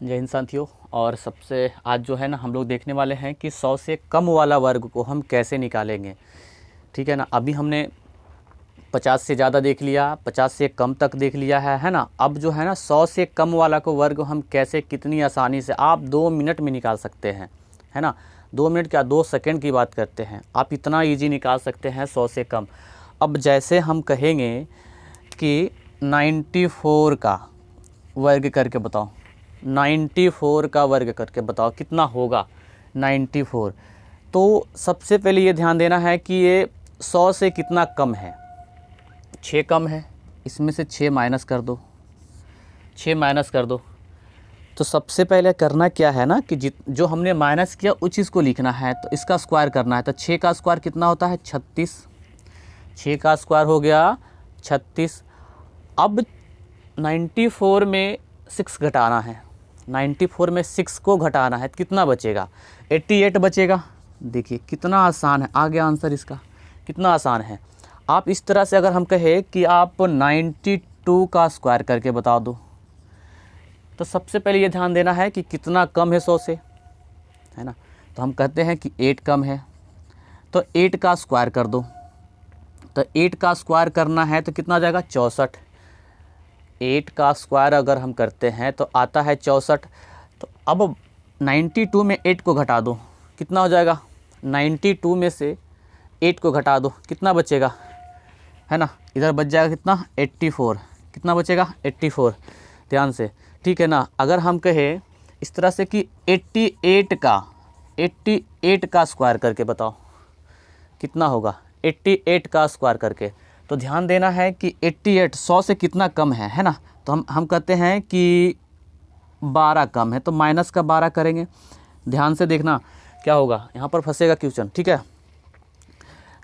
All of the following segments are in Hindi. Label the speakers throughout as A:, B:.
A: जय हिंद साथियों। और सबसे आज जो है ना हम लोग देखने वाले हैं कि 100 से कम वाला वर्ग को हम कैसे निकालेंगे। ठीक है ना। अभी हमने 50 से ज़्यादा देख लिया, 50 से कम तक देख लिया है ना। अब जो है ना 100 से कम वाला को वर्ग हम कैसे कितनी आसानी से आप 2 मिनट में निकाल सकते हैं, है ना। 2 मिनट क्या 2 सेकंड की बात करते हैं, आप इतना ईजी निकाल सकते हैं 100 से कम। अब जैसे हम कहेंगे कि 94 का वर्ग करके बताओ, 94 का वर्ग करके बताओ कितना होगा 94। तो सबसे पहले ये ध्यान देना है कि ये 100 से कितना कम है। 6 कम है, इसमें से 6 माइनस कर दो, 6 माइनस कर दो। तो सबसे पहले करना क्या है ना कि जो हमने माइनस किया उस चीज़ को लिखना है, तो इसका स्क्वायर करना है। तो 6 का स्क्वायर कितना होता है 36, 6 का स्क्वायर हो गया 36। अब 94 में 6 घटाना है, 94 में 6 को घटाना है, कितना बचेगा 88 बचेगा। देखिए कितना आसान है, आ गया आंसर इसका, कितना आसान है। आप इस तरह से अगर हम कहें कि आप 92 का स्क्वायर करके बता दो, तो सबसे पहले ये ध्यान देना है कि कितना कम है 100 से, है ना। तो हम कहते हैं कि 8 कम है, तो 8 का स्क्वायर कर दो। तो 8 का स्क्वायर करना है तो कितना आ जाएगा 64। 8 का स्क्वायर अगर हम करते हैं तो आता है 64। तो अब 92 में 8 को घटा दो, कितना हो जाएगा 92 में से 8 को घटा दो, कितना बचेगा, है ना। इधर बच जाएगा कितना 84, कितना बचेगा 84। ध्यान से, ठीक है ना। अगर हम कहें इस तरह से कि 88 का स्क्वायर करके बताओ कितना होगा, 88 का स्क्वायर करके। तो ध्यान देना है कि 88 100 से कितना कम है ना। तो हम कहते हैं कि 12 कम है, तो माइनस का 12 करेंगे। ध्यान से देखना क्या होगा, यहाँ पर फंसेगा क्वेश्चन, ठीक है।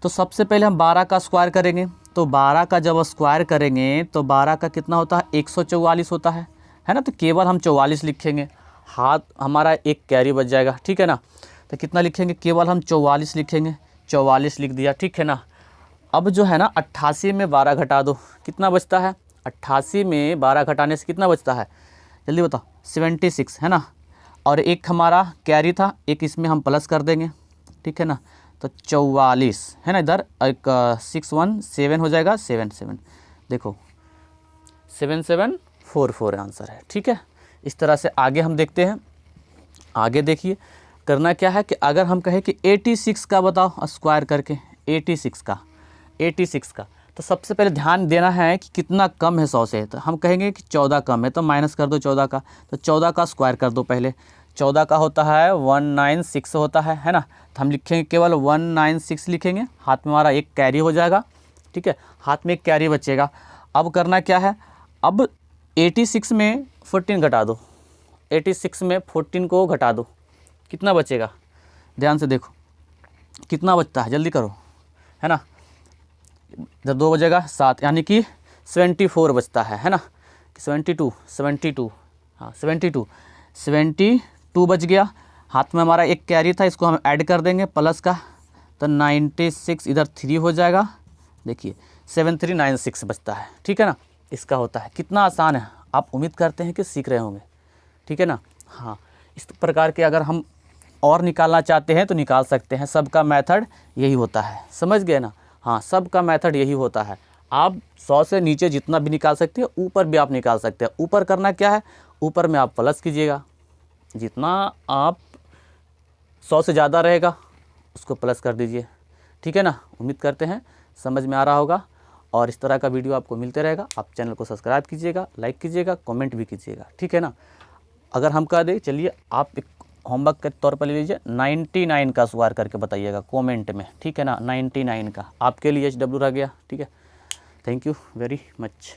A: तो सबसे पहले हम 12 का स्क्वायर करेंगे, तो 12 का जब स्क्वायर करेंगे तो 12 का कितना होता है 144 होता है ना। तो केवल हम 44 लिखेंगे, हाथ हमारा एक कैरी बच जाएगा, ठीक है ना। तो कितना लिखेंगे, केवल हम 44 लिखेंगे, 44 लिख दिया, ठीक है ना। अब जो है ना 88 में 12 घटा दो, कितना बचता है 88 में 12 घटाने से कितना बचता है, जल्दी बताओ 76, है ना। और एक हमारा कैरी था, एक इसमें हम प्लस कर देंगे, ठीक है ना। तो 44 है ना, इधर एक 6 1 7 हो जाएगा, 7 7, देखो 7744 आंसर है, ठीक है। इस तरह से आगे हम देखते हैं। आगे देखिए करना क्या है कि अगर हम कहें कि 86 का बताओ स्क्वायर करके, 86 का तो सबसे पहले ध्यान देना है कि कितना कम है 100 से। तो हम कहेंगे कि 14 कम है, तो माइनस कर दो 14 का। तो 14 का स्क्वायर कर दो पहले, 14 का होता है 196 होता है ना। तो हम लिखेंगे केवल 196 लिखेंगे, हाथ में हमारा एक कैरी हो जाएगा, ठीक है, हाथ में एक कैरी बचेगा। अब करना क्या है, अब 86 में 14 घटा दो, 86 में 14 को घटा दो, कितना बचेगा, ध्यान से देखो कितना बचता है, जल्दी करो, है ना। इधर 2 बजेगा 7, यानी कि 74 बचता है ना। 72 हाँ 72 बच गया। हाथ में हमारा एक कैरी था, इसको हम ऐड कर देंगे प्लस का, तो 96 इधर 3 हो जाएगा, देखिए 7396 बचता है, ठीक है ना। इसका होता है, कितना आसान है, आप उम्मीद करते हैं कि सीख रहे होंगे, ठीक है ना। हाँ, इस प्रकार के अगर हम और निकालना चाहते हैं तो निकाल सकते हैं, सबका मेथड यही होता है, समझ गए ना। हाँ, सबका मेथड यही होता है। आप 100 से नीचे जितना भी निकाल सकते हैं, ऊपर भी आप निकाल सकते हैं। ऊपर करना क्या है, ऊपर में आप प्लस कीजिएगा, जितना आप 100 से ज़्यादा रहेगा उसको प्लस कर दीजिए, ठीक है ना। उम्मीद करते हैं समझ में आ रहा होगा, और इस तरह का वीडियो आपको मिलते रहेगा। आप चैनल को सब्सक्राइब कीजिएगा, लाइक कीजिएगा, कमेंट भी कीजिएगा, ठीक है ना। अगर हम कह दें, चलिए आप एक होमवर्क के तौर पर ले लीजिए, 99 का स्क्वायर करके बताइएगा कमेंट में, ठीक है ना। 99 का आपके लिए HW रह गया, ठीक है। Thank you very much.